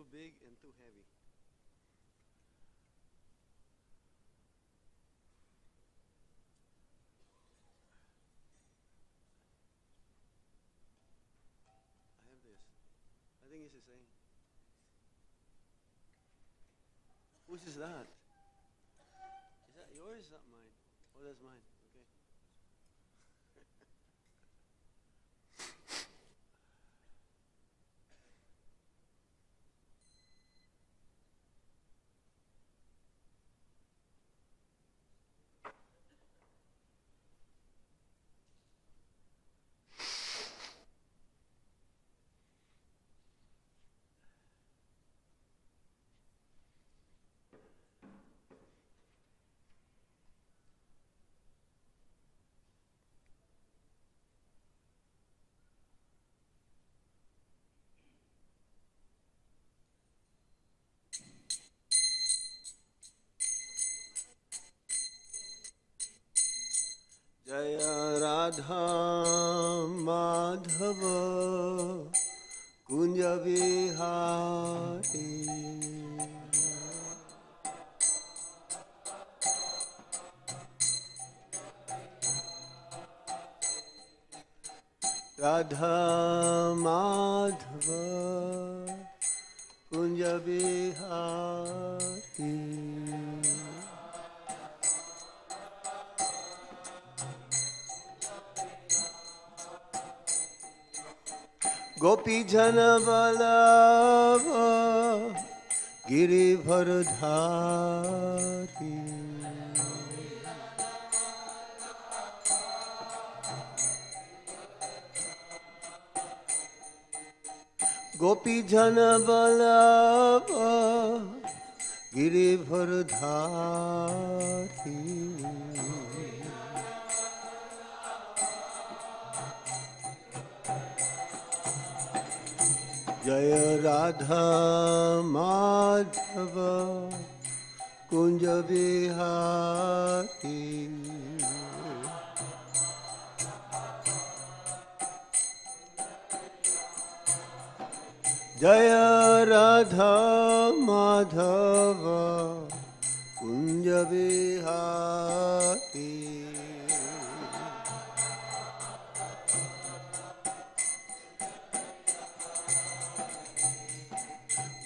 too big and too heavy. I have this. I think it's the same. Which is that? Is that yours? Is that mine? Oh, that's mine. Okay. Jaya Radha Madhava Kunja Vihari Radha Madhava Kunja Vihari Gopi Jana Vallabha Girivardhari Gopi Jana Vallabha Girivardhari Jaya Radha Madhava Kunja Vihari Jaya Radha Madhava Kunja Vihari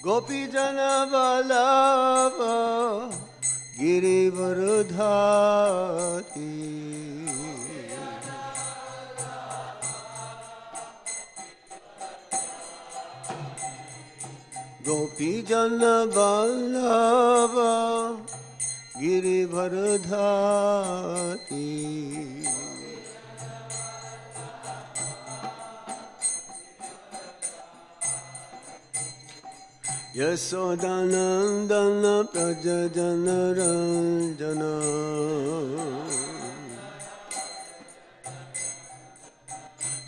Gopi Jana Vallabha Girivardhari Gopi Jana Vallabha Girivardhari Yasodanandana Praja Janardhana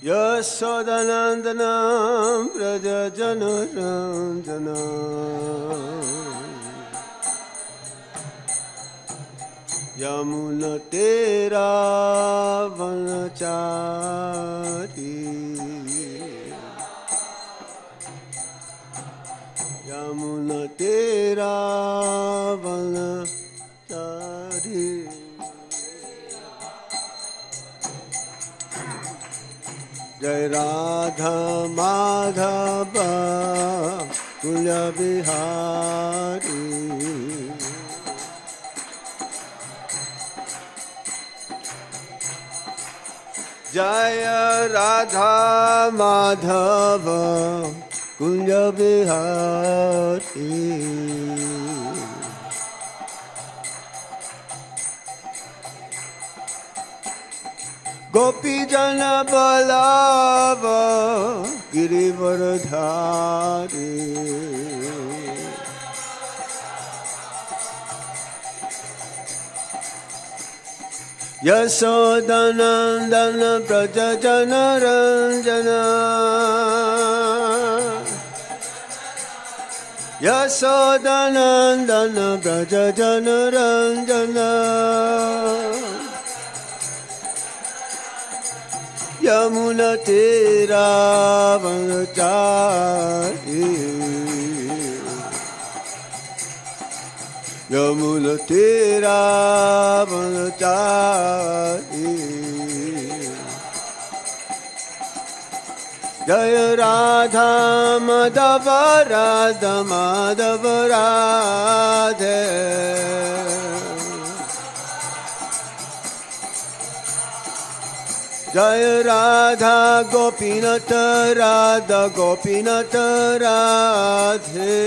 Yasodanandana Praja Janardhana Yamuna Tera Vanachari Yamuna Tera Vanachari Jai Radha Madhava Kunja Vihari Jaya Radha Madhava Kunja Vihari Gopi Jana Vallabha Girivardhari Yasodanandana Praja Janardhana Yasodanandana Praja Janardhana Yamuna Tera Vanachari Mula Tera Manachari. Jaya Radha Madhava Radha Madhava Radhe. Jaya Radha Gopinata Radha Gopinata Radhe.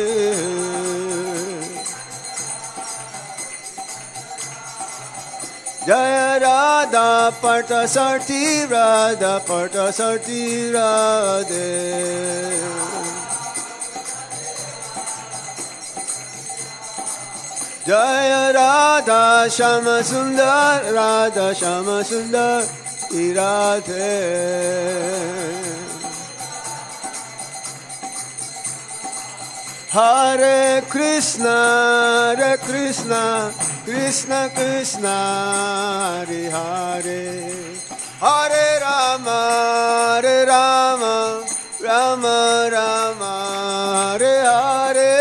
Jaya Radha Partasarthi Radha Partasarthi Radhe. Jaya Radha Shama Sundar Radha Shama Sundar Radhe. Hare Krishna Krishna Krishna Hare Hare. Hare Rama Rama Rama Hare Hare.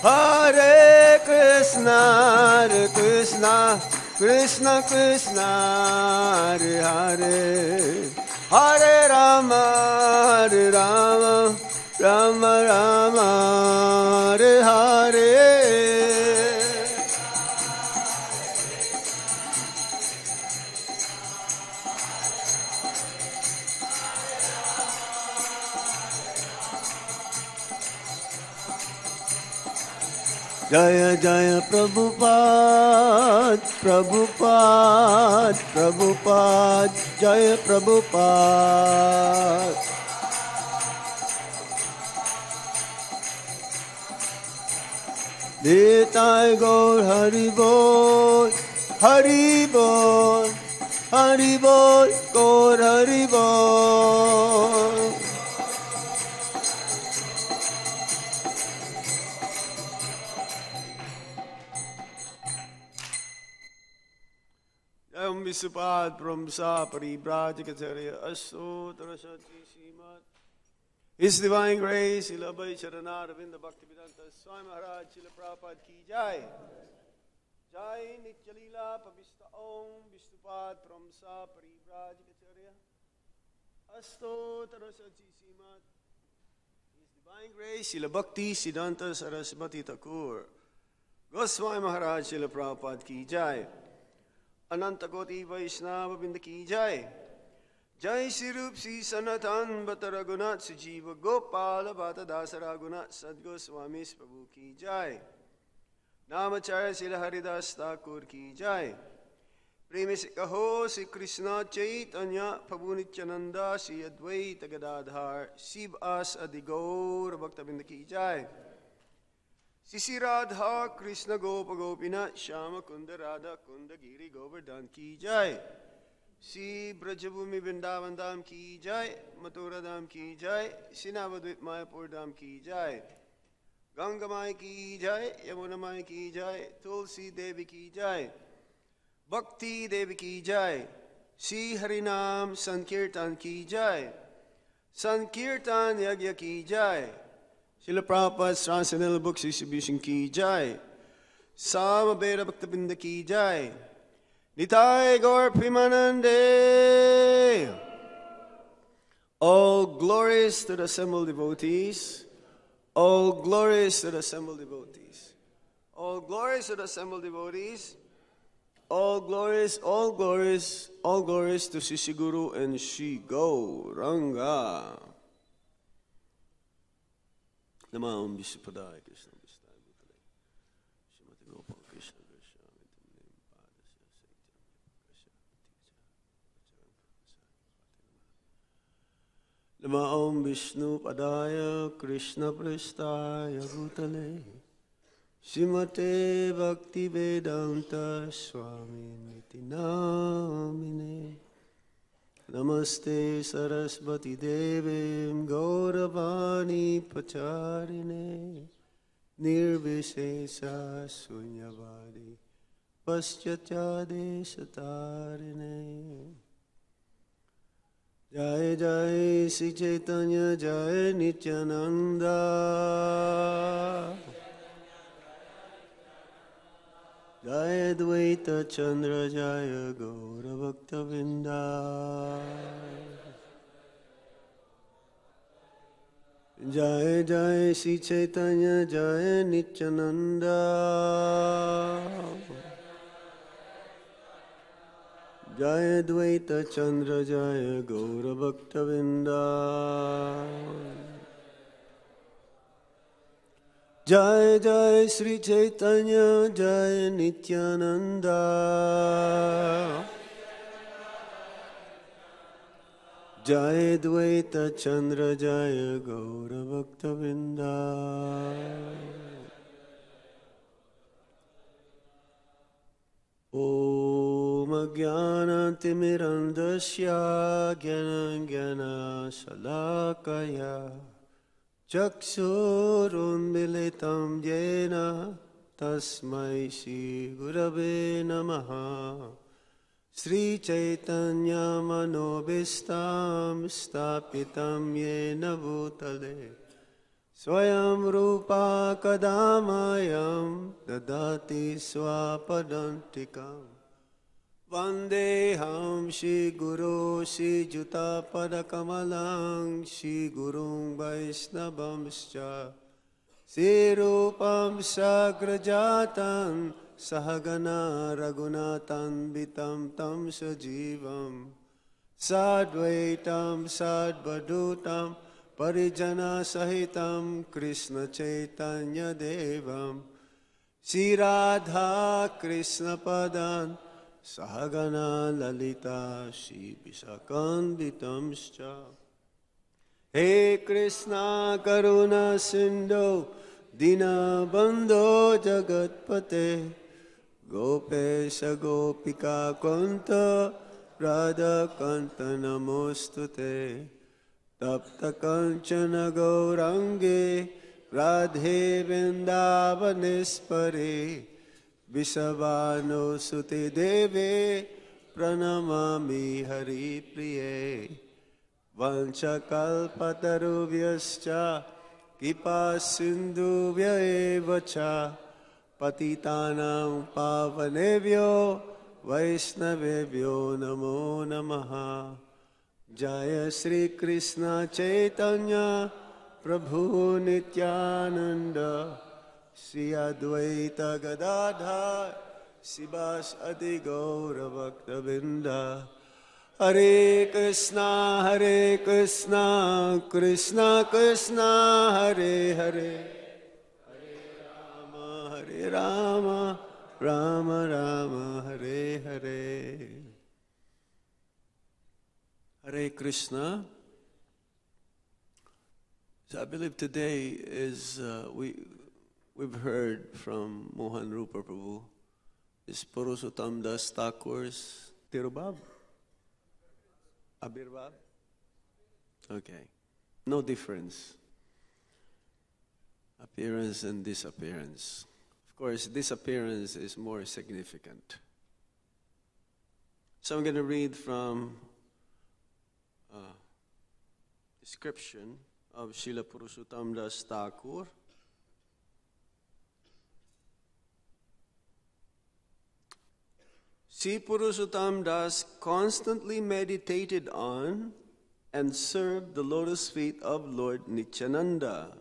Hare Krishna Krishna Krishna Hare Hare. Hare Rama Rama Rama Hare Hare. Jaya Jaya Prabhupada Prabhupada Prabhupada Jaya Prabhupada. Nitai Gaur Hari Bol Hari Bol Hari Bol Gaur Hari Bol. Visupad Brahmsa Paribrajacharya Aso Tarasati Srimat. His Divine Grace, Ilabai Charanaravinda Bhaktivedanta Swami Maharaj, Srila Prabhupada Ki Jai. Jai Nityalila Pavista Om Visupad Brahmsa Paribrajacharya Asto Tarasati Srimat. His Divine Grace, Srila Bhakti Siddhanta Saraswati Thakur. Goswami Maharaj, Srila Prabhupada Ki Jai. Ananta Koti Vaishnava Binda Ki Jai. Jai Shri Rup Shri Sanatan Bhatta Raghunath Sujiva Gopala Bhatta Dasa Raghunath Sadgoswami Prabhu Ki Jai. Namacharya Srila Haridas Thakur Ki Jai. Premi se kaho Sri Krishna Chaitanya Prabhu Nityananda Sri Advaita Gadadhar Shiv As Adigaur Bhakta Binda Ki Jai. Sisi Radha Krishna Gopa Gopinath Shama Kunda Radha Kunda Giri Govardhan Ki Jai. Shri Brajabhumi Vrindavan Dham Ki Jai. Mathura Dham Ki Jai. Sinavadvip Mayapur Dham Ki Jai. Ganga Mai Ki Jai. Yamuna Mai Ki Jai. Tulsi Devi Ki Jai. Bhakti Devi Ki Jai. Shri Harinam Sankirtan Ki Jai. Sankirtan Yagya Ki Jai. Srila Prabhupada's Transcendental Books Distribution Ki Jai. Samaveda Bhaktabinda Ki Jai. Nitai Gaur Premanande. All glories to the assembled devotees. All glories to the assembled devotees. All glories to the assembled devotees. All glories, all glories, all glories to Sri Guru and Sri Gauranga. Namam Vishnupadaya Krishna Vishnu Srimati Gopal Krishna Krishna Namam Vishnupadaya Krishna Prasthaya Bhutale Srimate Bhakti Vedanta Swami Niti Namine. Namaste Saraswati Devim Gauravani Pacharine Nirvishesha Sunyavadi Paschatyadesatarine. Jai Jai Sri Chaitanya Jai Nityananda Jai Advaita Chandra Jaya Gaura Bhakta Vrinda Jai Jai Sri Chaitanya Jai Nityananda Jai Advaita Chandra Jaya Gaura Bhakta Vrinda Jai Jai Sri Chaitanya Jai Nityananda Jai Advaita Chandra Jaya Gaura Bhakta Vrinda Om Jnanatimirandasya Jnana Shalakaya Chakshurunmilitam Jena Tasmai Shri Gurave Namaha Sri Chaitanya Manobhistam Stapitam Yena Bhutale Swayam Rupa Kadamayam Dadati Swapadantikam Vandeham Shri Guru Shri Juta Padakamalang Shri Gurung Vaisnavamscha Shri Rupam Sagrajatan Sahagana Raghunatan Vitam Tam Sajivam Sadvaitam Sadvadutam Parijana Sahitam Krishna Chaitanya Devam Shri Radha Krishna Padan Sahagana Lalita Shri Visakanvitamscha He Krishna Karuna Sindhu Dina Bandho Jagatpate Gopesha Gopika Kanta Radha Kanta Namostute Tapta Kanchana Gaurange Radhe Vrindavanespare Visavano Sute Deve Pranamami Hari Priye Vanchakalpatarubhyascha Kipa Sindhubhya evacha Patitanam Pavanebhyo Vaishnavebhyo Namo Namaha Jaya Sri Krishna Chaitanya Prabhu Nityananda Sri Advaita Gadadhar Sivas Adi Gaura Bhakta Vrinda Hare Krishna Krishna Krishna Hare Hare Hare Rama Rama Rama Hare Hare Hare Krishna. So I believe today is we've heard from Mohan Rupa Prabhu is Purusottama Thakur's Tirubab? Abirbab? Okay. No difference. Appearance and disappearance. Of course, disappearance is more significant. So I'm going to read from description of Srila Purusottama Thakur. Sri Purusottama Das constantly meditated on and served the lotus feet of Lord Nityananda.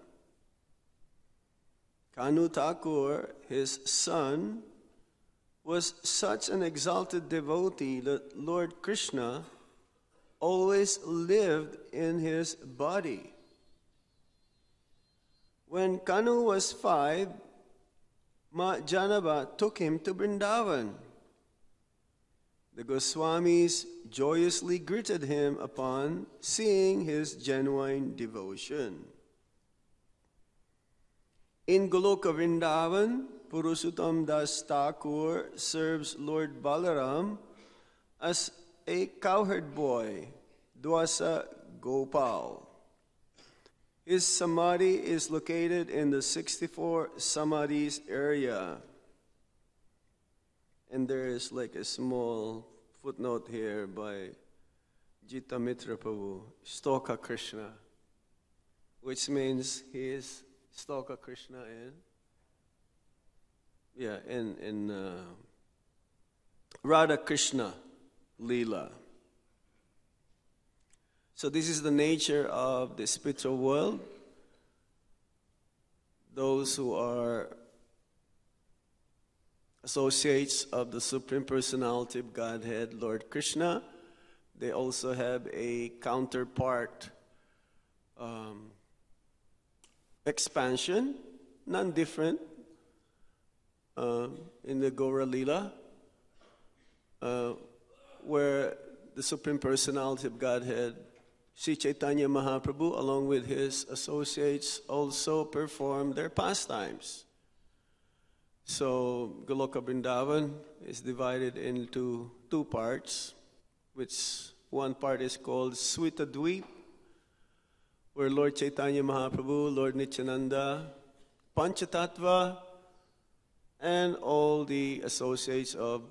Kanu Thakur, his son, was such an exalted devotee that Lord Krishna always lived in his body. When Kanu was 5, Ma Janaba took him to Vrindavan. The Goswamis joyously greeted him upon seeing his genuine devotion. In Goloka Vrindavan, Purusottama Das Thakur serves Lord Balaram as a cowherd boy, Dwasa Gopal. His samadhi is located in the 64 samadhis area. And there is like a small footnote here by Jita Mitra Prabhu, Stoka Krishna, which means he is Stoka Krishna in Radha Krishna Leela. So this is the nature of the spiritual world. Those who are associates of the Supreme Personality of Godhead, Lord Krishna, they also have a counterpart expansion, non-different, in the Gaura Leela, where the Supreme Personality of Godhead, Sri Chaitanya Mahaprabhu, along with his associates, also perform their pastimes. So Goloka Vrindavan is divided into two parts, which one part is called Swita Dweep, where Lord Chaitanya Mahaprabhu, Lord Nityananda, Panchatattva, and all the associates of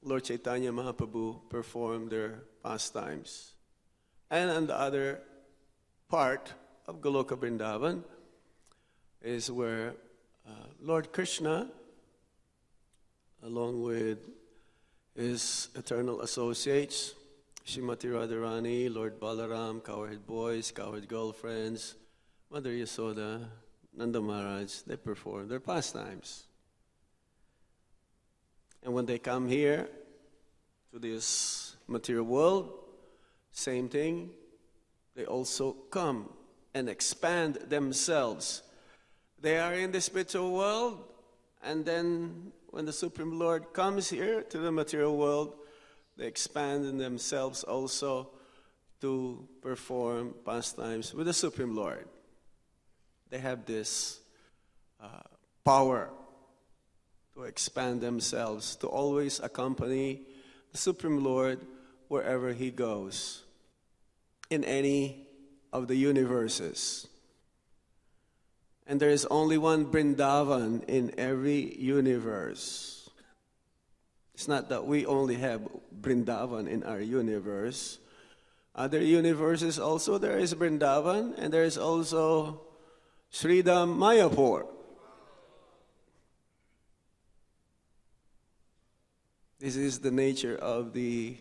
Lord Chaitanya Mahaprabhu perform their pastimes. And on the other part of Goloka Vrindavan is where Lord Krishna, along with his eternal associates, Srimati Radharani, Lord Balaram, cowherd boys, cowherd girlfriends, Mother Yasoda, Nanda Maharaj, they perform their pastimes. And when they come here to this material world, same thing, they also come and expand themselves. They are in the spiritual world, and then when the Supreme Lord comes here to the material world, they expand in themselves also to perform pastimes with the Supreme Lord. They have this power to expand themselves, to always accompany the Supreme Lord wherever he goes, in any of the universes. And there is only one Vrindavan in every universe. It's not that we only have Vrindavan in our universe. Other universes also there is Vrindavan, and there is also Sridham Mayapur. This is the nature of the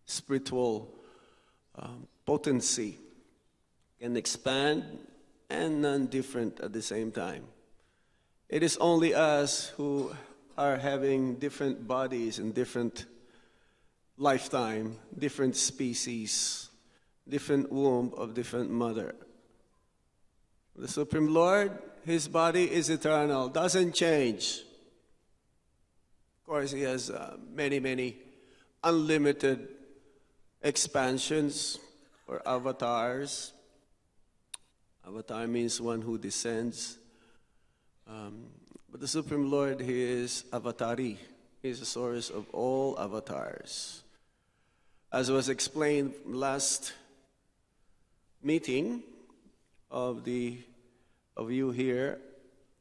spiritual potency. Can expand and non-different at the same time. It is only us who are having different bodies and different lifetime, different species, different womb of different mother. The Supreme Lord, his body is eternal, doesn't change. Of course, he has many unlimited expansions or avatars. Avatar means one who descends. But the Supreme Lord, he is avatari. He is the source of all avatars. As was explained last meeting of you here,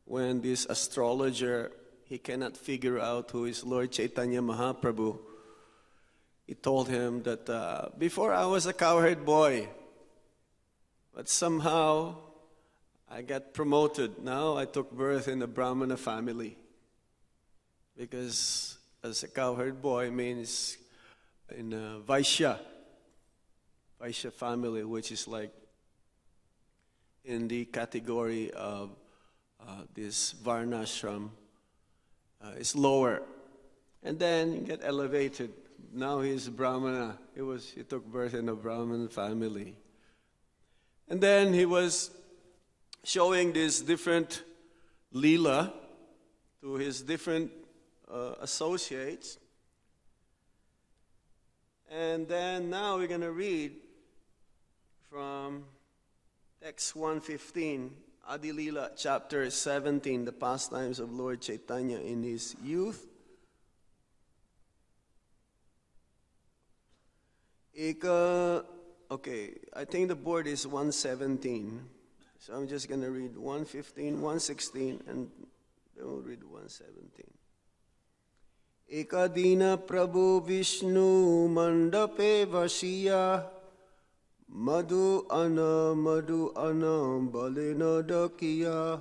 when this astrologer, he cannot figure out who is Lord Chaitanya Mahaprabhu, he told him that before I was a cowherd boy, but somehow I got promoted. Now I took birth in a Brahmana family. Because as a cowherd boy means in a Vaishya family, which is like in the category of this Varnashram, is lower. And then you get elevated. Now he's Brahmana. He took birth in a Brahmin family. And then he was showing this different Leela to his different associates. And then now we're going to read from text 115, Adi Leela, chapter 17, the pastimes of Lord Chaitanya in his youth. Okay, I think the board is 117. So I'm just going to read 115, 116, and then we'll read 117. Ekadina Prabhu Vishnu Mandape Vasiya Madhu Ana Balina Dakiya.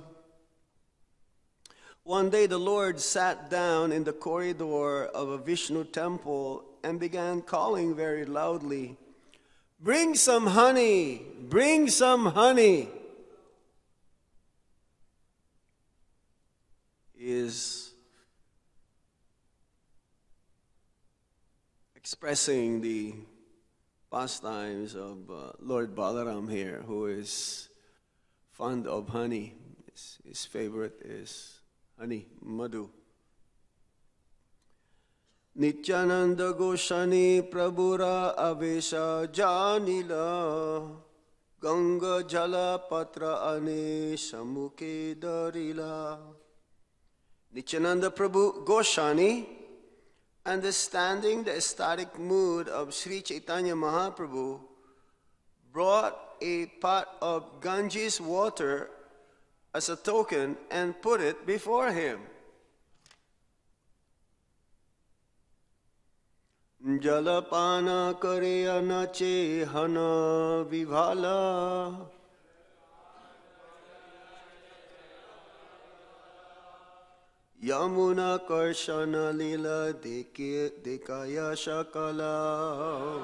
One day the Lord sat down in the corridor of a Vishnu temple and began calling very loudly, "Bring some honey! Bring some honey!" He is expressing the pastimes of Lord Balaram here, who is fond of honey. His favorite is honey, madhu. Nityananda Goshani Prabhura Avesha Janila Ganga Jala Patra Ane Samukhe Darila. Nityananda Prabhu Goshani, understanding the ecstatic mood of Sri Chaitanya Mahaprabhu, brought a pot of Ganges water as a token and put it before him. Jalapana kare anache hana vivala Yamuna karshana lila dekaya shakala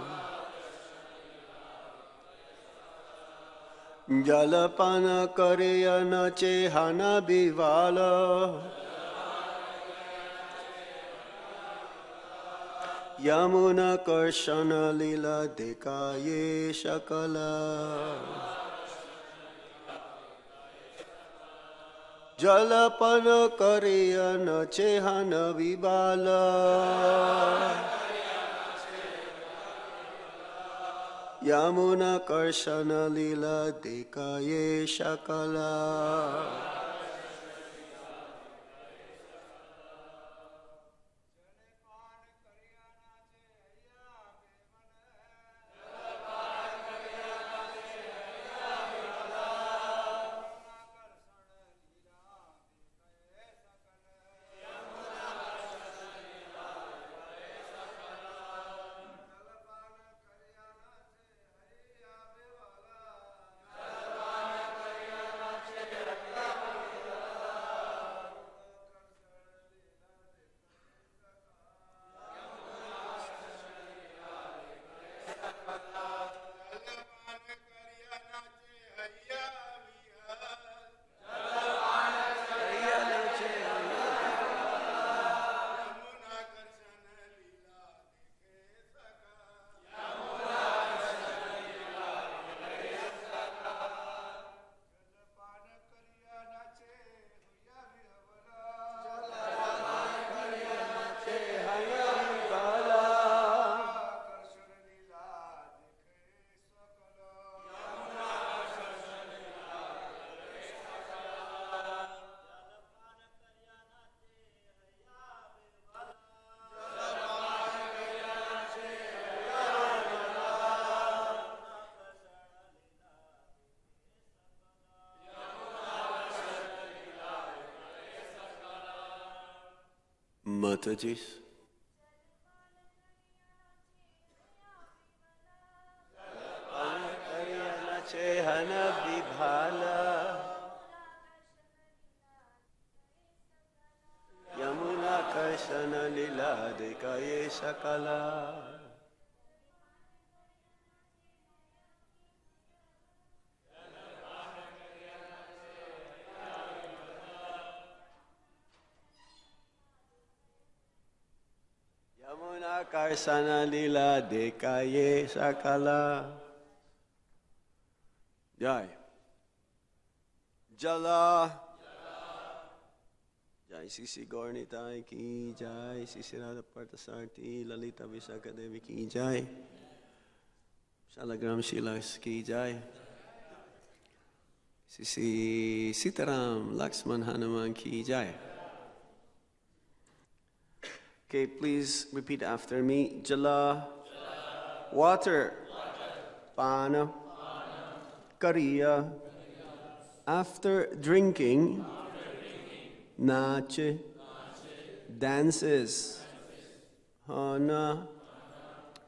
Jalapana kare anache hana vivala Yamuna karshana lila dekaye shakala Jalapana kariya nache hana vibala Yamuna karshana lila dekaye shakala Matajis. Yamuna karshana lila dekaye shakala Karsana lila dekaye sakala. Jai. Jala. Jai Sisi Gaurnitai ki jai. Sisi Radha Parthasarthi Lalita Visakha Devi ki jai. Shalagram Shilas ki jai. Sisi Sitaram Laxman Hanuman ki jai. Okay, please repeat after me. Jala, water. Pana, Kariya, After drinking, nache, dances, hana,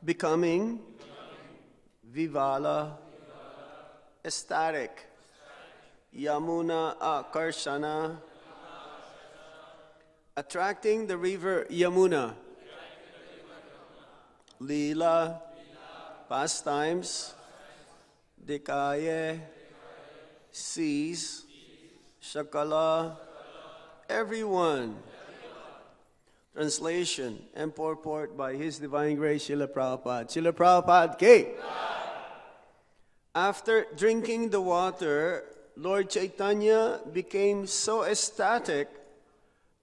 becoming, vivala, ecstatic, yamuna akarshana, attracting the river Yamuna, lila, pastimes, dikaye, sees, shakala, everyone. Translation and purport by His Divine Grace Srila Prabhupada. Srila Prabhupada ki. After drinking the water, Lord Chaitanya became so ecstatic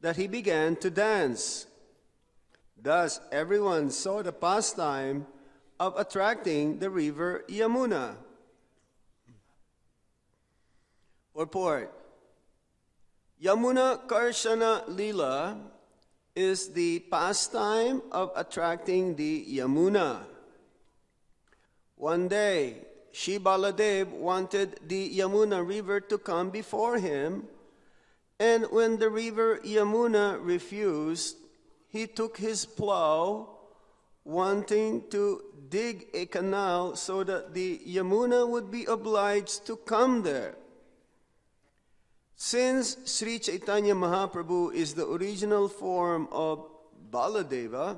that he began to dance. Thus, everyone saw the pastime of attracting the river Yamuna. Purport. Yamuna Karshana Lila is the pastime of attracting the Yamuna. One day, Shri Baladev wanted the Yamuna river to come before him, and when the river Yamuna refused, he took his plow, wanting to dig a canal so that the Yamuna would be obliged to come there. Since Sri Chaitanya Mahaprabhu is the original form of Baladeva,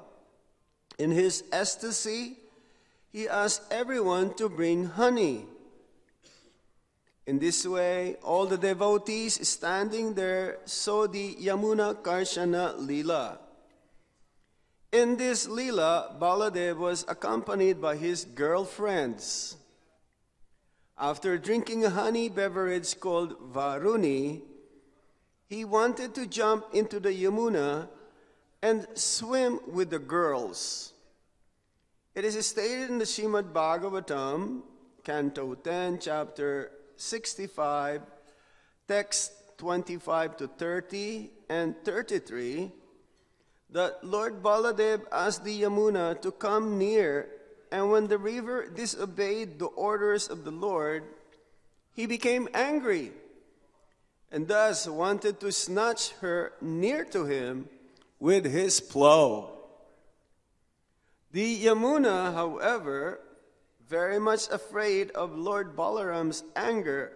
in his ecstasy, he asked everyone to bring honey. In this way, all the devotees standing there saw the Yamuna Karshana Leela. In this Leela, Baladev was accompanied by his girlfriends. After drinking a honey beverage called Varuni, he wanted to jump into the Yamuna and swim with the girls. It is stated in the Srimad Bhagavatam, Canto 10, Chapter 65, text 25 to 30 and 33, that Lord Baladev asked the Yamuna to come near, and when the river disobeyed the orders of the Lord, he became angry and thus wanted to snatch her near to him with his plow. The Yamuna, however, very much afraid of Lord Balaram's anger,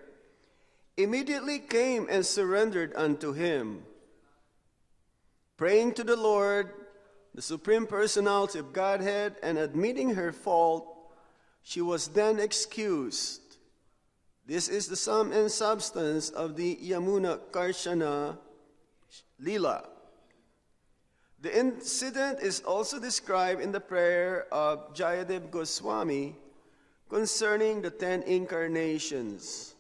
immediately came and surrendered unto him. Praying to the Lord, the Supreme Personality of Godhead, and admitting her fault, she was then excused. This is the sum and substance of the Yamuna Karshana Leela. The incident is also described in the prayer of Jayadev Goswami concerning the 10 incarnations.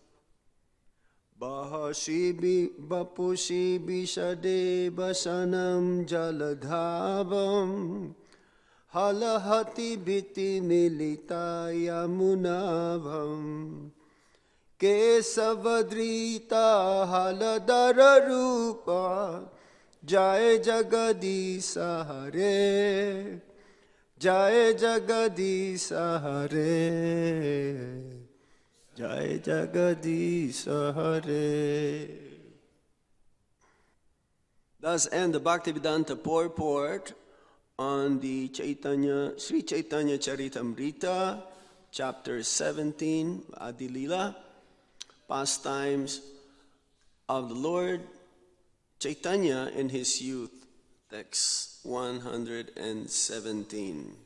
Bahashibi Bapushi Bishade Basanam Jaladhavam Halahati Biti Milita Yamunavam Kesavadrita Haladara Rupa Jai Jagadisa Hare Jai Jagadisa Hare Jai Jagadisa Hare. Thus end the Bhaktivedanta purport on the Sri Chaitanya Charitamrita, chapter 17, Adilila, pastimes of the Lord Chaitanya in his youth, text 117.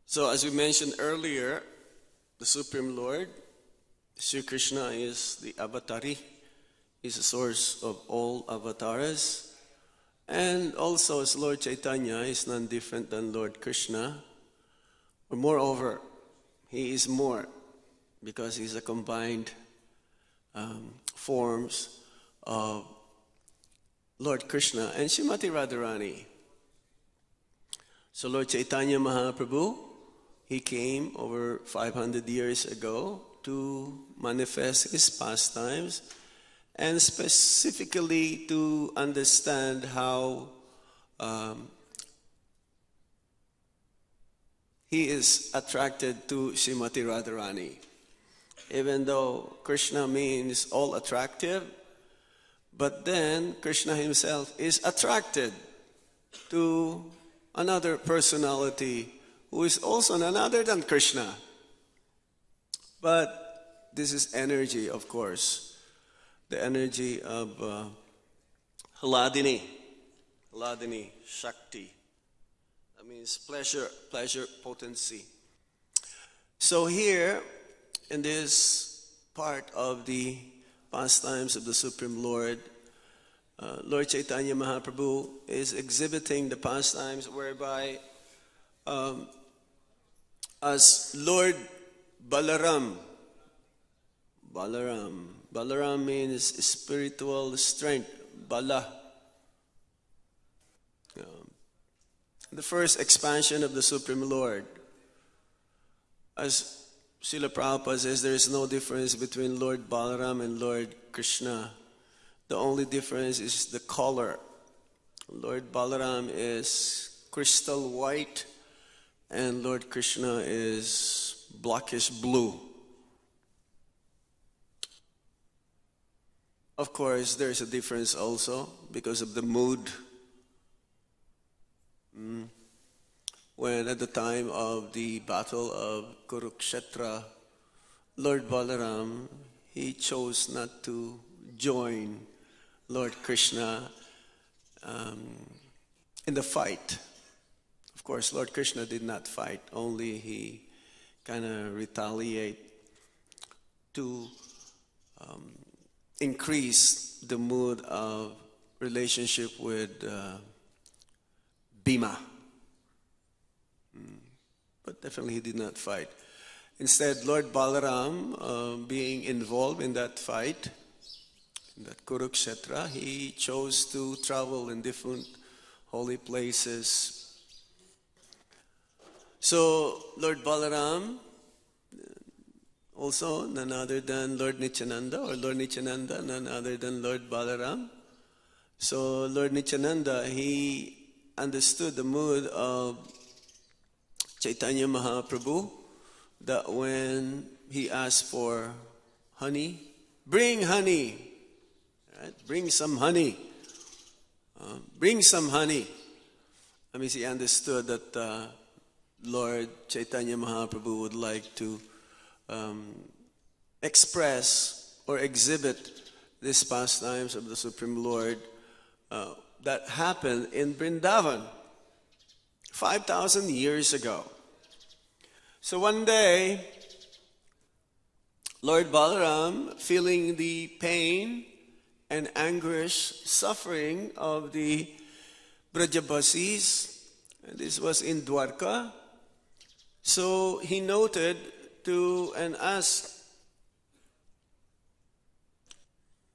So as we mentioned earlier, the Supreme Lord, Sri Krishna, is the avatari, is the source of all avatars. And also as Lord Chaitanya is none different than Lord Krishna. But moreover, he is more, because he's a combined forms of Lord Krishna and Srimati Radharani. So Lord Chaitanya Mahaprabhu, he came over 500 years ago to manifest his pastimes and specifically to understand how he is attracted to Srimati Radharani. Even though Krishna means all attractive, but then Krishna himself is attracted to another personality who is also none other than Krishna. But this is energy, of course. The energy of Hladini, Shakti. That means pleasure, potency. So here, in this part of the pastimes of the Supreme Lord, Lord Chaitanya Mahaprabhu is exhibiting the pastimes whereby as Lord Balaram means spiritual strength, Bala. The first expansion of the Supreme Lord. As Srila Prabhupada says, there is no difference between Lord Balaram and Lord Krishna. The only difference is the color. Lord Balaram is crystal white and Lord Krishna is blackish blue. Of course, there's a difference also because of the mood. When at the time of the battle of Kurukshetra, Lord Balaram, he chose not to join Lord Krishna in the fight. Of course, Lord Krishna did not fight, only he kind of retaliate to increase the mood of relationship with Bhima. But definitely he did not fight. Instead, Lord Balaram, being involved in that fight, in that Kurukshetra, he chose to travel in different holy places. So, Lord Balaram, also none other than Lord Nityananda, or Lord Nityananda, none other than Lord Balaram. So, Lord Nityananda, he understood the mood of Chaitanya Mahaprabhu, that when he asked for honey, bring honey, right? Bring some honey, bring some honey. I mean, he understood that Lord Chaitanya Mahaprabhu would like to express or exhibit these pastimes of the Supreme Lord that happened in Vrindavan 5,000 years ago. So one day, Lord Balaram, feeling the pain and anguish, suffering of the Brajabasis, and this was in Dwarka, so he noted to and asked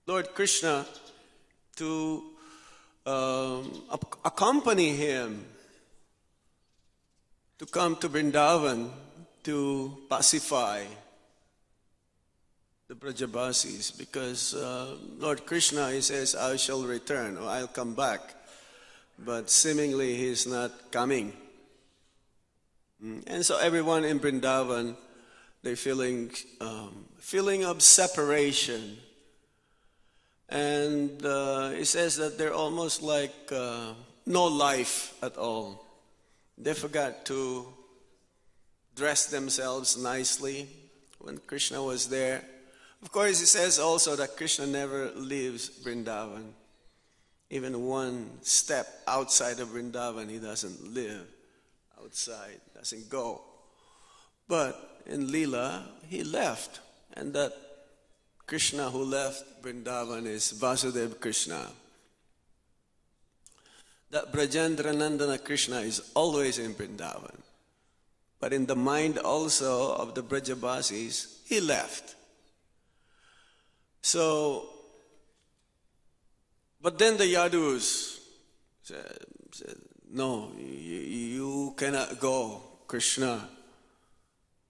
Lord Krishna to accompany him to come to Vrindavan to pacify the Brajabasis, because Lord Krishna, he says, I shall return, or I'll come back, but seemingly he's not coming. And so everyone in Vrindavan, they're feeling of separation. And it says that they're almost like no life at all. They forgot to dress themselves nicely when Krishna was there. Of course, it says also that Krishna never leaves Vrindavan. Even one step outside of Vrindavan, he doesn't live outside, doesn't go. But in Leela, he left. And that Krishna who left Vrindavan is Vasudeva Krishna. That Brajendra Nandana Krishna is always in Vrindavan. But in the mind also of the Brajabasis, he left. So, but then the Yadus said no, you cannot go, Krishna,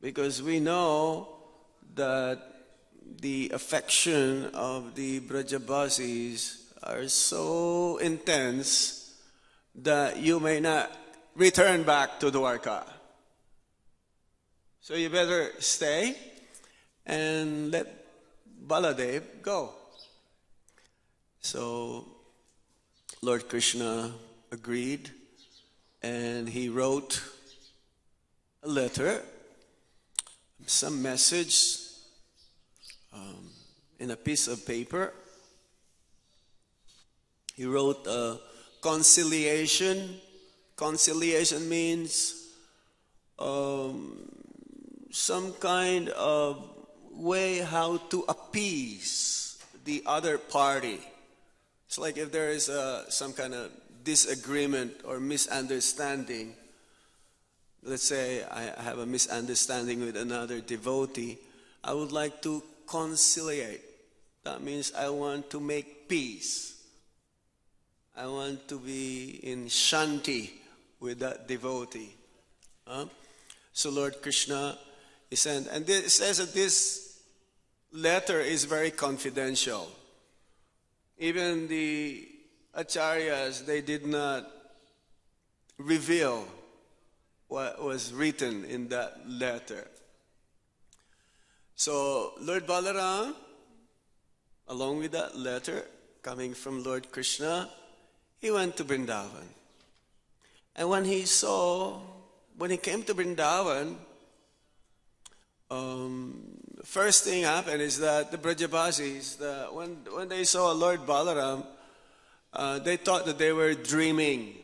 because we know that the affection of the Brajabasis are so intense that you may not return back to Dwarka. So you better stay and let Baladev go. So Lord Krishna agreed, and he wrote a letter, some message in a piece of paper. He wrote a conciliation. Conciliation means some kind of way how to appease the other party. It's like if there is some kind of disagreement or misunderstanding. Let's say I have a misunderstanding with another devotee. I would like to conciliate. That means I want to make peace. I want to be in shanti with that devotee. So Lord Krishna, he sent, and it says that this letter is very confidential. Even the acharyas, they did not reveal what was written in that letter. So Lord Balaram, along with that letter coming from Lord Krishna, he went to Vrindavan. And when he came to Vrindavan, first thing happened is that the Brajabasis, when they saw Lord Balaram, they thought that they were dreaming.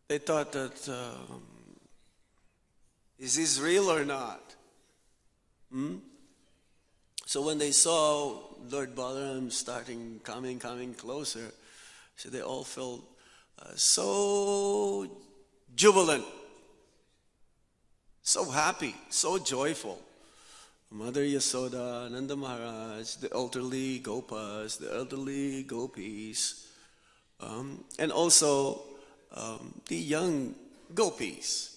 They thought that, is this real or not? So when they saw Lord Balaram coming closer, so they all felt so jubilant, so happy, so joyful. Mother Yasoda, Nanda Maharaj, the elderly Gopas, the elderly Gopis, and also the young Gopis.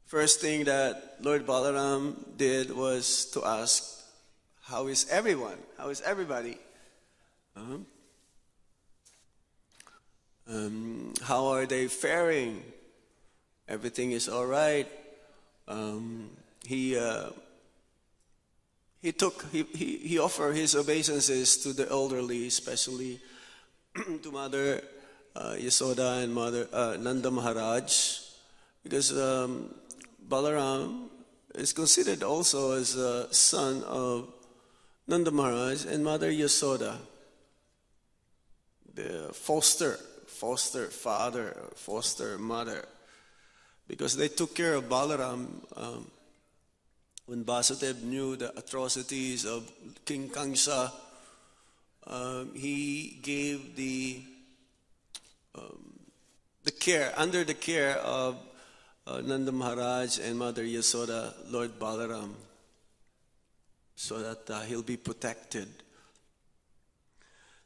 First thing that Lord Balaram did was to ask, how is everyone? How is everybody? How are they faring? Everything is all right. He offered his obeisances to the elderly, especially to Mother Yasoda and Mother Nanda Maharaj, because Balaram is considered also as a son of Nanda Maharaj and Mother Yasoda, the foster father, foster mother, because they took care of Balaram when Vasudeva knew the atrocities of King Kamsa. He gave the care, under the care of Nanda Maharaj and Mother Yasoda, Lord Balaram, so that he'll be protected.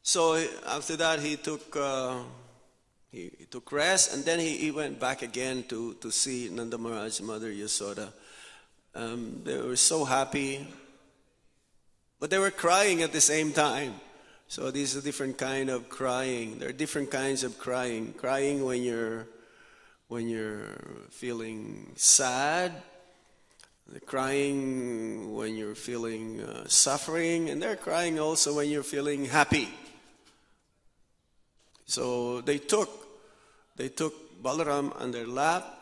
So after that, he took rest, and then he went back again to see Nanda Maharaj and Mother Yasoda. They were so happy, but they were crying at the same time. So this is a different kind of crying. There are different kinds of crying. Crying when you're feeling sad, crying when you're feeling suffering, and they're crying also when you're feeling happy. So they took Balaram on their lap,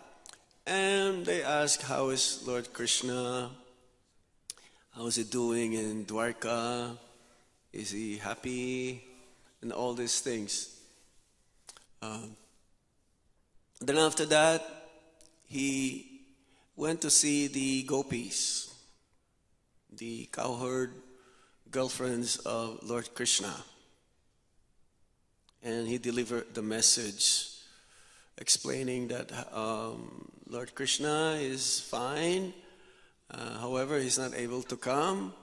and they asked, how is Lord Krishna? How is he doing in Dwarka? Is he happy? And all these things. Then after that, he went to see the gopis, the cowherd girlfriends of Lord Krishna. And he delivered the message explaining that Lord Krishna is fine. However, he's not able to come.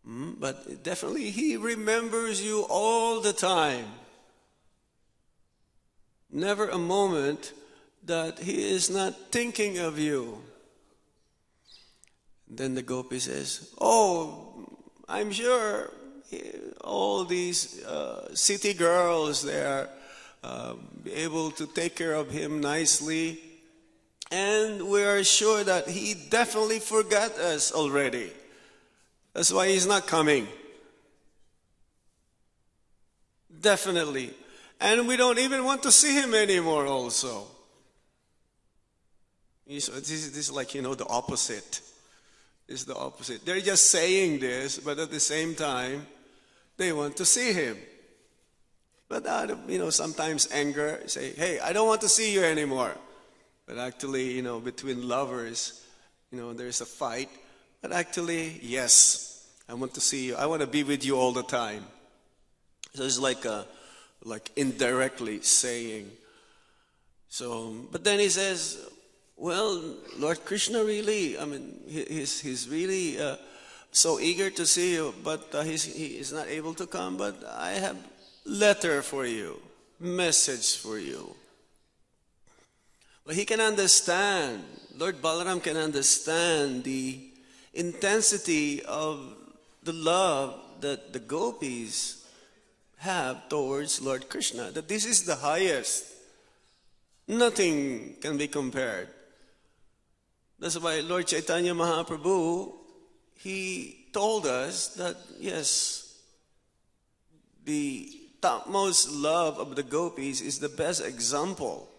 But definitely he remembers you all the time. Never a moment that he is not thinking of you. Then the gopi says, oh, I'm sure all these city girls, they are be able to take care of him nicely. And we are sure that he definitely forgot us already. That's why he's not coming. Definitely. And we don't even want to see him anymore also. This is like, the opposite. It's the opposite. They're just saying this, but at the same time, they want to see him. But out of, sometimes anger, say, hey, I don't want to see you anymore. But actually, between lovers, there's a fight. But actually, yes, I want to see you. I want to be with you all the time. So it's like indirectly saying. So, but then he says, well, Lord Krishna really, he's really so eager to see you, but he is not able to come. But I have letter for you, message for you. But he can understand, Lord Balaram can understand the intensity of the love that the gopis have towards Lord Krishna, that this is the highest. Nothing can be compared. That's why Lord Chaitanya Mahaprabhu, he told us that, yes, the topmost love of the gopis is the best example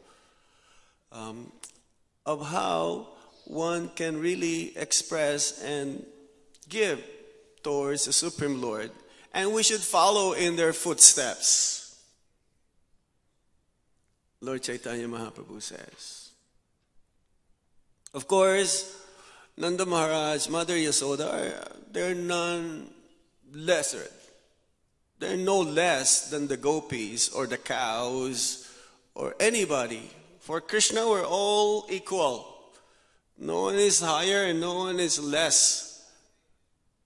of how one can really express and give towards the Supreme Lord. And we should follow in their footsteps. Lord Chaitanya Mahaprabhu says. Of course, Nanda Maharaj, Mother Yasoda, they're none lesser. They're no less than the gopis or the cows or anybody. For Krishna, we're all equal. No one is higher and no one is less.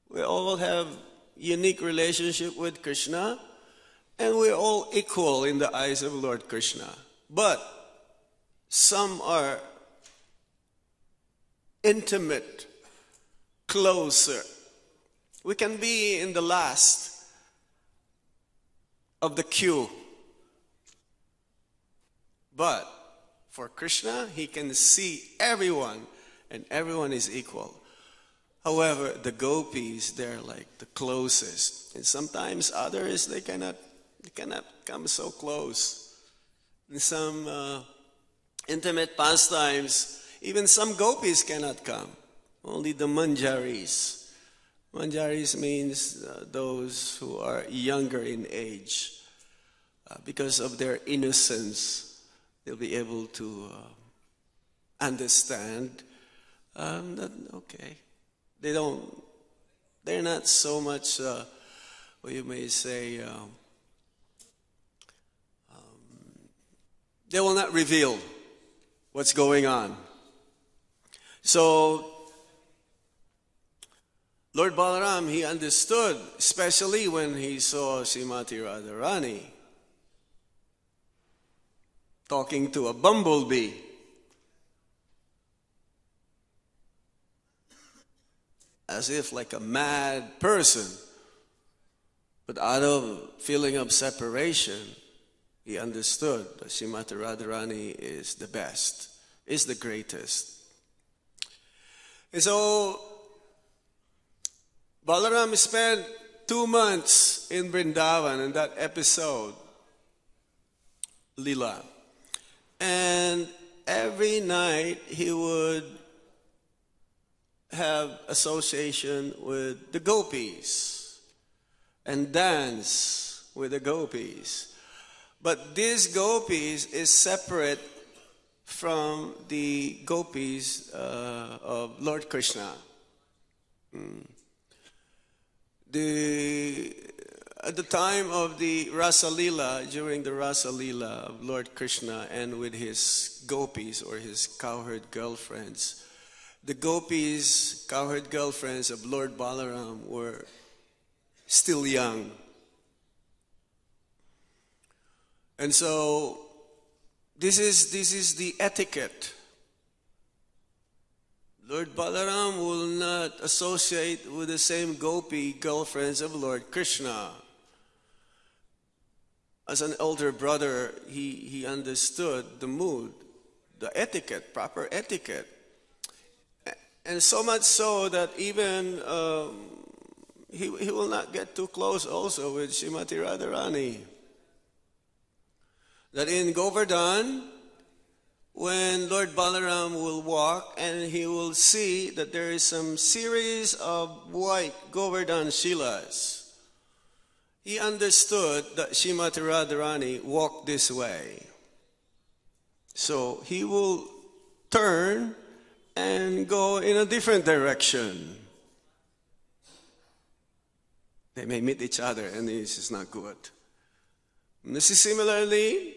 We all have unique relationship with Krishna, and we're all equal in the eyes of Lord Krishna. But some are intimate, closer. We can be in the last of the queue. But for Krishna, he can see everyone, and everyone is equal. However, the gopis, they're like the closest. And sometimes others, they cannot come so close. In some intimate pastimes, even some gopis cannot come. Only the manjaris. Manjaris means those who are younger in age. Because of their innocence, they'll be able to understand that, okay, they're not so much, what you may say, they will not reveal what's going on. So, Lord Balaram, he understood, especially when he saw Srimati Radharani talking to a bumblebee. As if like a mad person. But out of feeling of separation, he understood that Srimati Radharani is the best, is the greatest. And so, Balaram spent 2 months in Vrindavan in that episode, Lila. And every night he would have association with the gopis and dance with the gopis. But these gopis is separate from the gopis of Lord Krishna. At the time of the Rasa Lila, during the Rasa Lila of Lord Krishna and with his gopis or his cowherd girlfriends, the gopis, cowherd girlfriends of Lord Balaram were still young. And so, this is the etiquette. Lord Balaram will not associate with the same gopi girlfriends of Lord Krishna. as an elder brother, he understood the mood, the etiquette, proper etiquette. And so much so that even he will not get too close also with Srimati Radharani. That in Govardhan, when Lord Balaram will walk and he will see that there is some series of white Govardhan Shilas, he understood that Srimati Radharani walked this way. So he will turn and go in a different direction. They may meet each other and this is not good. And this is similarly,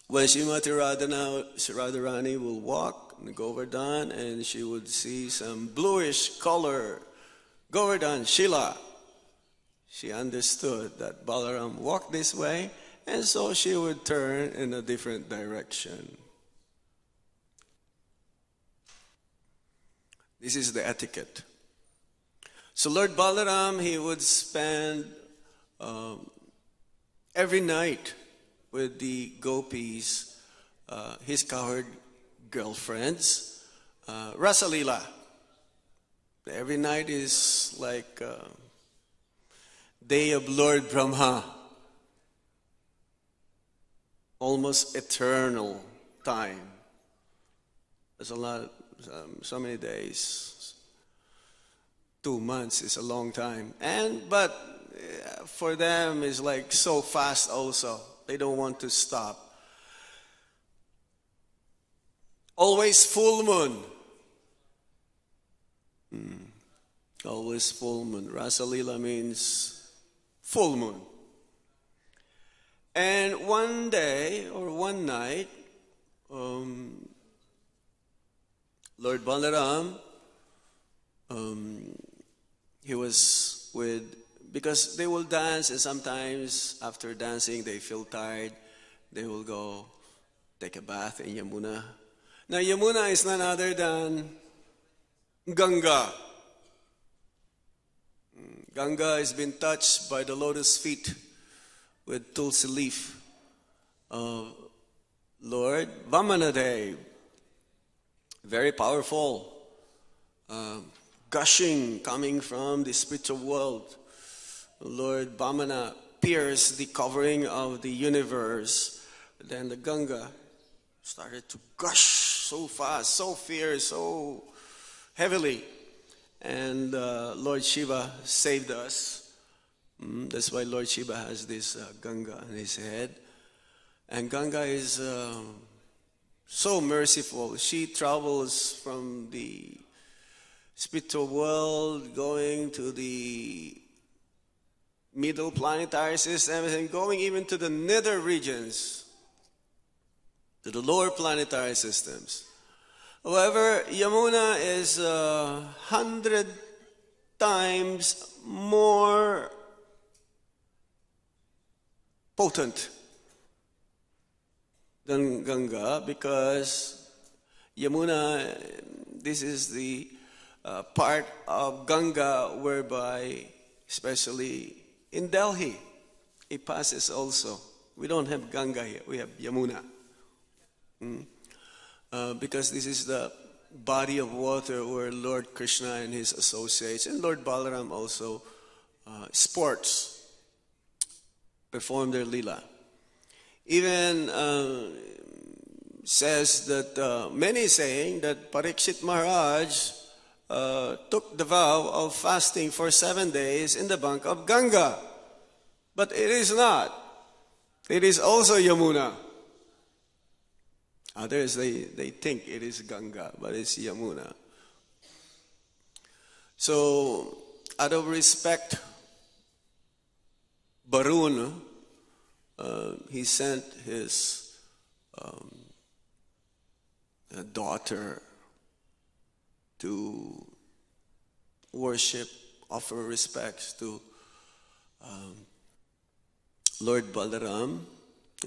when Srimati Radharani will walk in Govardhan and she would see some bluish color Govardhan Shila, she understood that Balaram walked this way, and so she would turn in a different direction. This is the etiquette. So Lord Balaram, he would spend every night with the gopis, his cowherd girlfriends, Rasalila. Every night is like day of Lord Brahma, almost eternal time. There's a lot, so many days. 2 months is a long time, but for them is like so fast also. They don't want to stop. Always full moon. Always full moon. Rasalila means full moon. And one day or one night, Lord Balaram, he was with, because they will dance and sometimes after dancing they feel tired, they will go take a bath in Yamuna. Now Yamuna is none other than Ganga. Ganga has been touched by the lotus feet with tulsi leaf of Lord Vamanadev. Very powerful, gushing coming from the spiritual world. Lord Vamana pierced the covering of the universe. Then the Ganga started to gush so fast, so fierce, so heavily. And Lord Shiva saved us. That's why Lord Shiva has this Ganga on his head. And Ganga is so merciful. She travels from the spiritual world, going to the middle planetary system, and going even to the nether regions, to the lower planetary systems. However, Yamuna is 100 times more potent than Ganga, because Yamuna, this is the part of Ganga whereby, especially in Delhi, it passes also. We don't have Ganga here, we have Yamuna. Because this is the body of water where Lord Krishna and his associates and Lord Balaram also sports, perform their lila. Even says that, many saying that Parikshit Maharaj took the vow of fasting for 7 days in the bank of Ganga. But it is not. It is also Yamuna. Others, they think it is Ganga, but it's Yamuna. So, out of respect, Barun, he sent his daughter to worship, offer respects to Lord Balaram,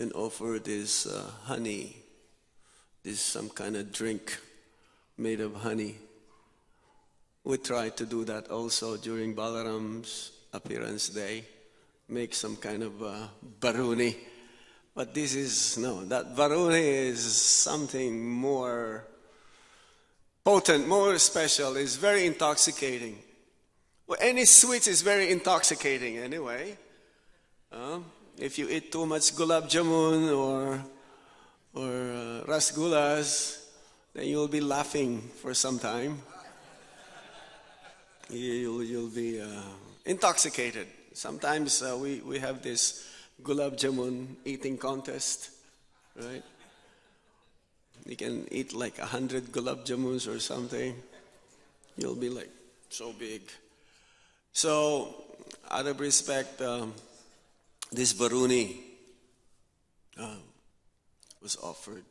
and offer this honey, this some kind of drink made of honey. We tried to do that also during Balaram's appearance day. make some kind of baruni. But this is, no, that baruni is something more potent, more special. It's very intoxicating. Well, any sweets is very intoxicating anyway. If you eat too much gulab jamun or rasgullas, then you'll be laughing for some time. You'll be intoxicated. Sometimes we have this gulab jamun eating contest, right? You can eat like 100 gulab jamuns or something. You'll be like so big. So, out of respect, this varuni was offered.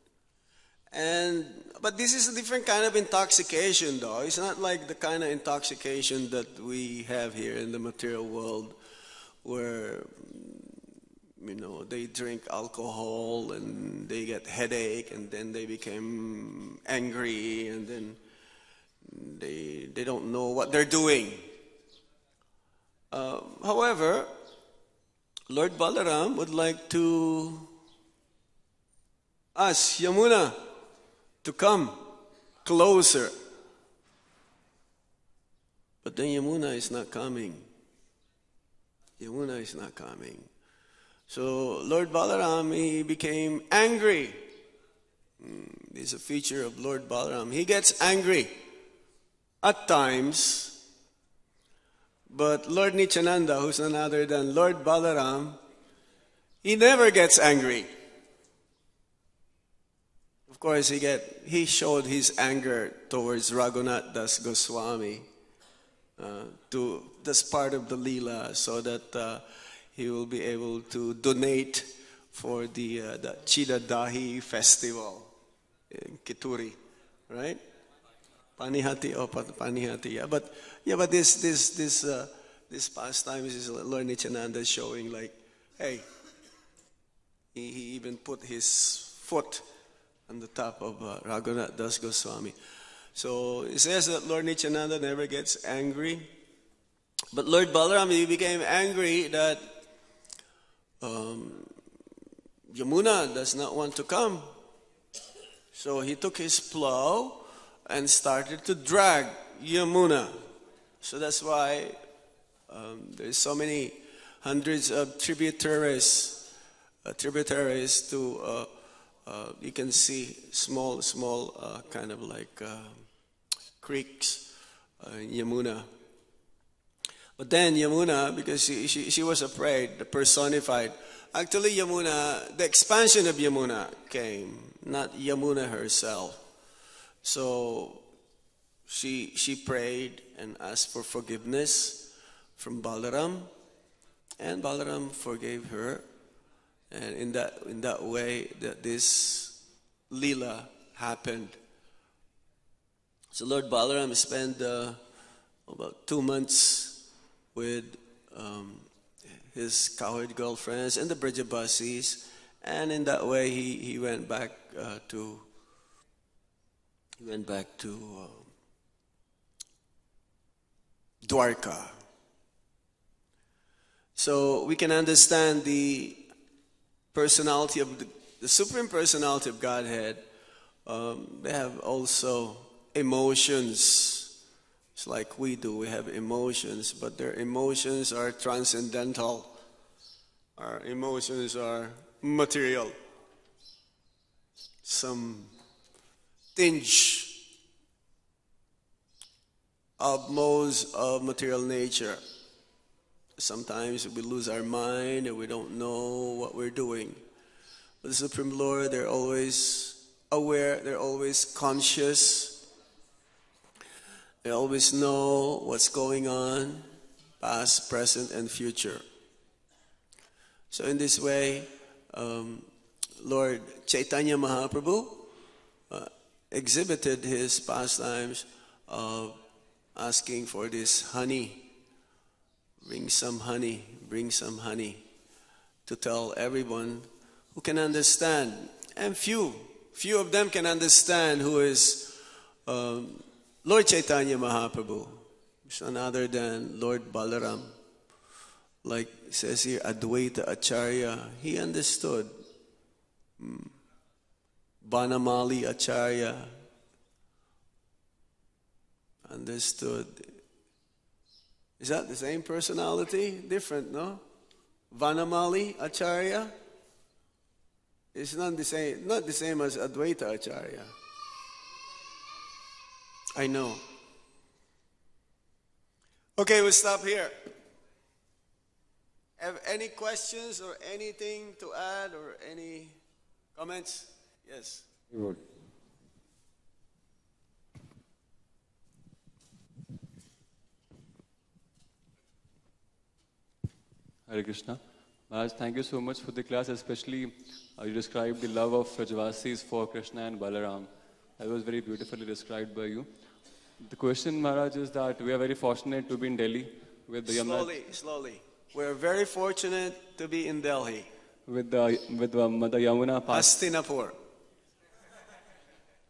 But this is a different kind of intoxication, though. It's not like the kind of intoxication that we have here in the material world, where they drink alcohol and they get headache and then they become angry and then they don't know what they're doing. However, Lord Balaram would like to ask Yamuna to come closer. But then Yamuna is not coming. Yamuna is not coming. So Lord Balaram, he became angry. This is a feature of Lord Balaram. He gets angry at times. But Lord Nityananda, who's none other than Lord Balaram, he never gets angry. Of course, he showed his anger towards Raghunath Das Goswami. That's part of the Leela, so that he will be able to donate for the Chidadahi festival in Kituri, right? Panihati or Panihati, yeah. But this pastime is Lord Nityananda showing like, hey, he even put his foot on the top of Raghunath Das Goswami. So it says that Lord Nityananda never gets angry. But Lord Balaram, he became angry that Yamuna does not want to come. So he took his plow and started to drag Yamuna. So that's why there's so many hundreds of tributaries to, you can see small kind of like creeks in Yamuna. But then Yamuna, because she was afraid, the personified. Actually, Yamuna, the expansion of Yamuna came, not Yamuna herself. So she prayed and asked for forgiveness from Balaram, and Balaram forgave her. And in that way, that this Leela happened. So Lord Balaram spent about 2 months with his cowherd girlfriends and the Brajabasis, and in that way he went back to Dwarka. So we can understand the personality of the Supreme Personality of Godhead. They have also emotions. It's like we do. We have emotions, but their emotions are transcendental. Our emotions are material. Some tinge of modes of material nature. Sometimes we lose our mind and we don't know what we're doing. But the Supreme Lord, they're always aware, they're always conscious. They always know what's going on, past, present, and future. So in this way, Lord Chaitanya Mahaprabhu exhibited his pastimes of asking for this honey. Bring some honey, to tell everyone who can understand. And few of them can understand who is Lord Chaitanya Mahaprabhu. It's none other than Lord Balaram. like it says here, Advaita Acharya, he understood. Banamali Acharya understood. Is that the same personality? Different, no? Vanamali Acharya? It's not the same as Advaita Acharya. I know. Okay, we'll stop here. Have any questions or anything to add or any comments? Yes. Good. Hare Krishna. Maharaj, thank you so much for the class, especially you described the love of Vrajavasis for Krishna and Balaram. That was very beautifully described by you. The question, Maharaj, is that we are very fortunate to be in Delhi with the Yamuna. Slowly. We're very fortunate to be in Delhi. With the Yamuna Hastinapur.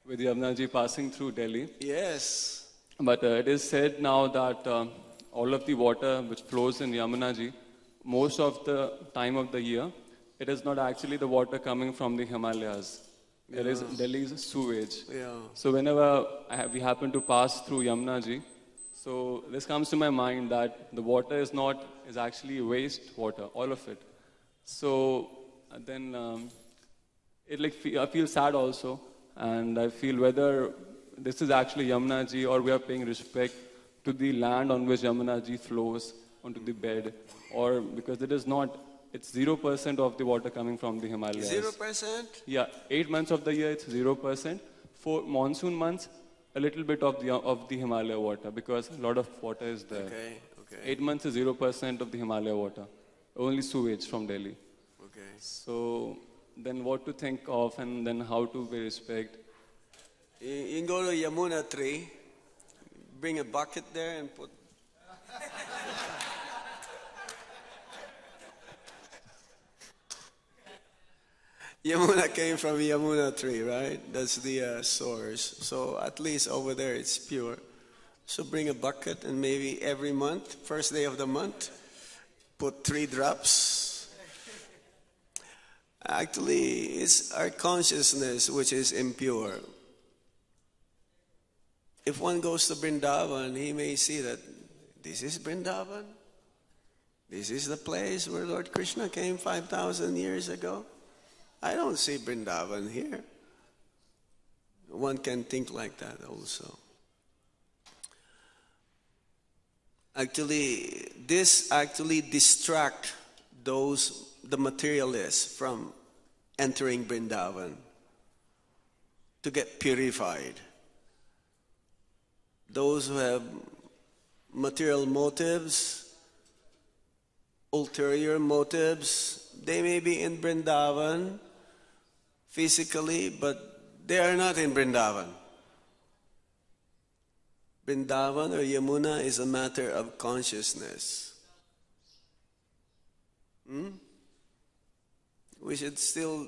With Yamuna ji passing through Delhi. Yes. But it is said now that all of the water which flows in Yamuna ji, most of the time of the year, it is not actually the water coming from the Himalayas. There is Delhi's sewage. Yeah. So whenever we happen to pass through Yamuna ji, so this comes to my mind that the water is actually waste water, all of it. So then I feel sad also, and I feel whether this is actually Yamuna ji or we are paying respect to the land on which Yamuna ji flows onto the bed, or because it is not. It's 0% of the water coming from the Himalayas. 0%? Yeah, 8 months of the year it's 0%. 4 monsoon months, a little bit of the Himalaya water because a lot of water is there. Okay. 8 months is 0% of the Himalaya water. Only sewage from Delhi. Okay. So then what to think of and then how to be respect? You can go to Yamuna tree, bring a bucket there and put... Yamuna came from Yamuna tree, right? That's the source. So at least over there it's pure. So bring a bucket and maybe every month, first day of the month, put 3 drops. Actually, it's our consciousness which is impure. If one goes to Vrindavan, he may see that this is Vrindavan. This is the place where Lord Krishna came 5,000 years ago. I don't see Vrindavan here. One can think like that also. Actually, this actually distracts the materialists from entering Vrindavan to get purified. Those who have material motives, ulterior motives, they may be in Vrindavan physically, but they are not in Vrindavan. Vrindavan or Yamuna is a matter of consciousness. We should still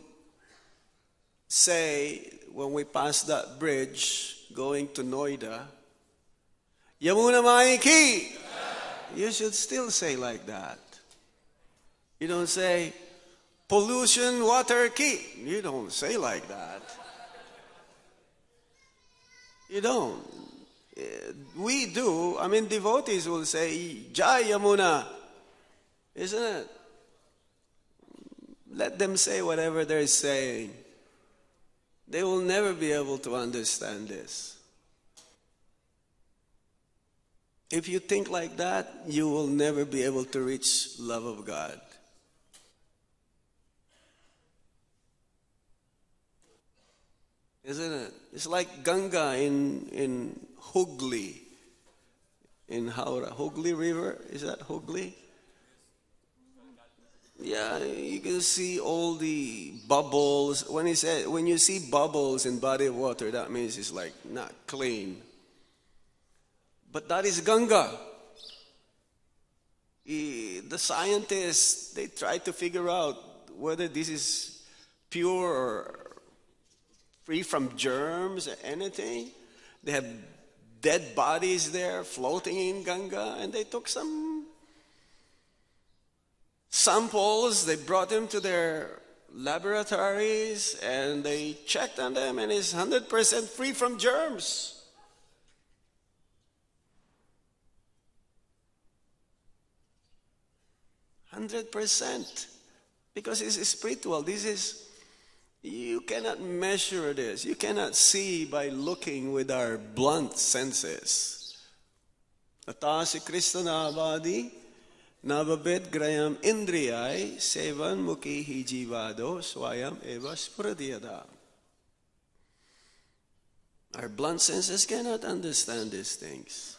say, when we pass that bridge going to Noida, Yamuna Mai Ki! You should still say like that. You don't say, pollution water ki. You don't say like that. You don't. We do. I mean, devotees will say, Jai Yamuna. Isn't it? Let them say whatever they're saying. They will never be able to understand this. If you think like that, you will never be able to reach love of God. Isn't it? It's like Ganga in Hooghly, in Howrah. Hooghly River, is that Hooghly? Yeah, you can see all the bubbles. When you see bubbles in body of water, that means it's like not clean. But that is Ganga. The scientists, they try to figure out whether this is pure or free from germs or anything. They have dead bodies there floating in Ganga, and they took some samples. They brought him to their laboratories and they checked on them, and he's 100% free from germs. 100%. Because it's spiritual. This is, you cannot measure this. You cannot see by looking with our blunt senses. Atasi Krishna Navadi Navabed Grayam Indriyai Sevan Mukhi Hijivado Swayam Eva Spradiyada. Our blunt senses cannot understand these things.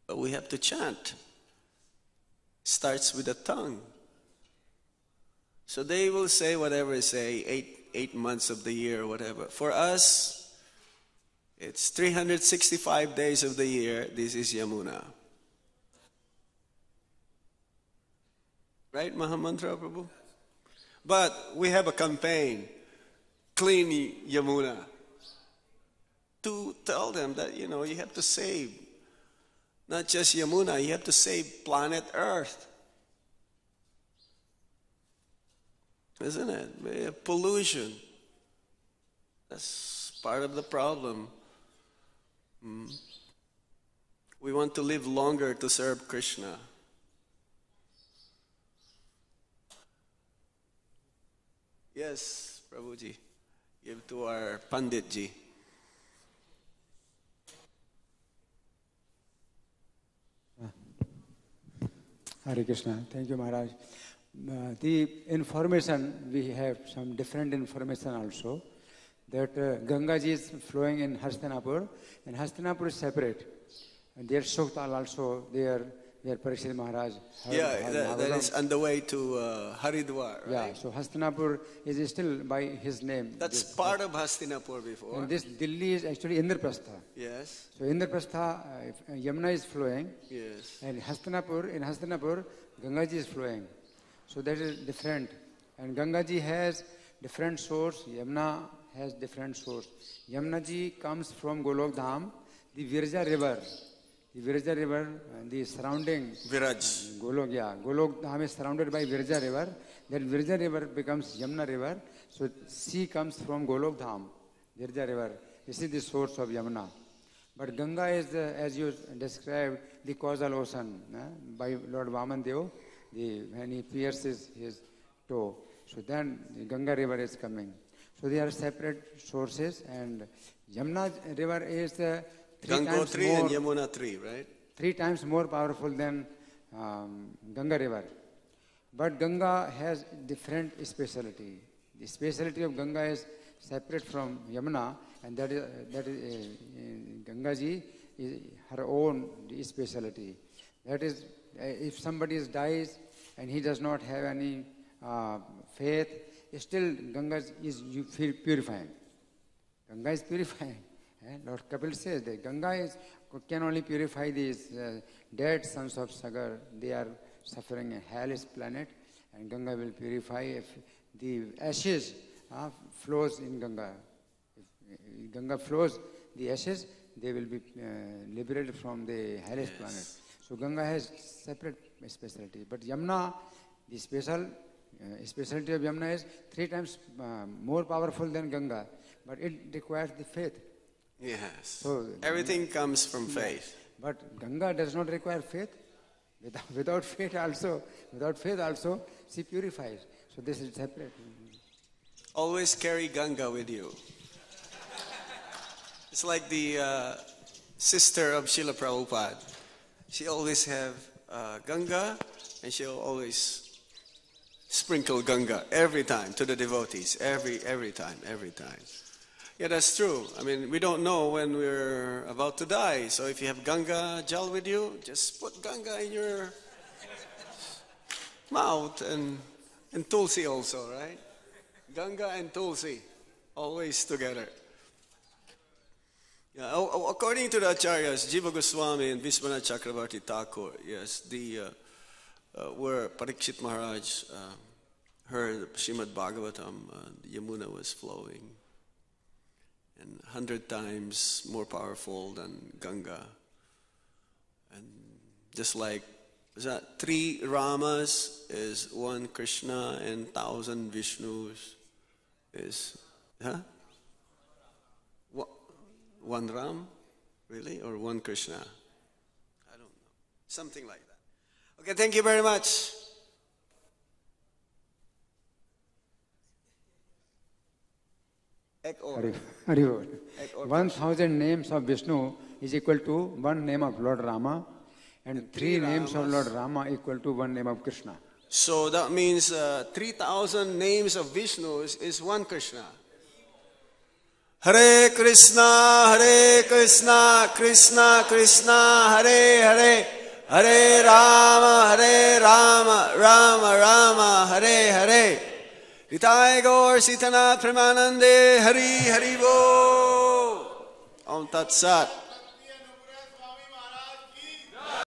But we have to chant. Starts with the tongue. So they will say whatever say, eight months of the year or whatever. For us, it's 365 days of the year. This is Yamuna. Right, Mahamantra Prabhu? But we have a campaign, Clean Yamuna, to tell them that, you have to save not just Yamuna, you have to save planet Earth. Isn't it? We have pollution. That's part of the problem. We want to live longer to serve Krishna. Yes, Prabhuji. Give to our Panditji. Hare Krishna. Thank you, Maharaj. The information, we have some different information also, that Ganga Ji is flowing in Hastinapur, and Hastinapur is separate. And their Shoktal also, their Parikshit Maharaj. That is on the way to Haridwar, right? Yeah, so Hastinapur is still by his name. That's part of Hastinapur before. And this Delhi is actually Indraprastha. Yes. So Indraprastha, Yamuna is flowing. Yes. And in Hastinapur, Ganga Ji is flowing. So that is different. And Ganga Ji has different source, Yamuna has different source. Yamuna Ji comes from Golok Dham, the Virja River. The Virja River, the surrounding... Viraj. Golok Dham is surrounded by Virja River. That Virja River becomes Yamuna River. So sea comes from Golok Dham, Virja River. This is the source of Yamuna. But Ganga is, as you described, the causal ocean by Lord Vamandev. When he pierces his toe, so then the Ganga river is coming. So they are separate sources, and Yamuna river is Ganga 3 and Yamuna 3, right? 3 times more powerful than Ganga river. But Ganga has different speciality. The speciality of Ganga is separate from Yamuna, and that is Ganga Ji is her own speciality. That is, if somebody dies and he does not have any faith, still Ganga is purifying. Ganga is purifying. Lord Kapil says that Ganga can only purify these dead sons of Sagar. They are suffering a hellish planet, and Ganga will purify if the ashes flows in Ganga. If Ganga flows the ashes, they will be liberated from the hellish planet. So Ganga has separate specialty. But Yamuna, the specialty of Yamuna is 3 times more powerful than Ganga. But it requires the faith. Yes. So everything comes from faith. But Ganga does not require faith. Without faith also, she purifies. So this is separate. Always carry Ganga with you. It's like the sister of Srila Prabhupada. She always have Ganga, and she'll always sprinkle Ganga every time to the devotees. Every time. Yeah, that's true. I mean, we don't know when we're about to die. So if you have Ganga Jal with you, just put Ganga in your mouth, and Tulsi also, right? Ganga and Tulsi, always together. Yeah, according to the Acharyas, Jiva Goswami and Vishwanath Chakravarti Thakur, yes, where Parikshit Maharaj heard Srimad Bhagavatam, Yamuna was flowing, and 100 times more powerful than Ganga. And just like that 3 Ramas is 1 Krishna and 1,000 Vishnus is, huh? 1 Ram? Really? Or 1 Krishna? I don't know. Something like that. Okay, thank you very much. Hari Bol. 1,000 names of Vishnu is equal to 1 name of Lord Rama, and 3 names of Lord Rama equal to 1 name of Krishna. So that means 3,000 names of Vishnu is 1 Krishna. Hare Krishna, Krishna Krishna, Hare Hare, Hare Rama, Rama Rama, Hare Hare. Nitai Gaur Sitanath Premanande, Hari Hari Bo. Om Tat Sat.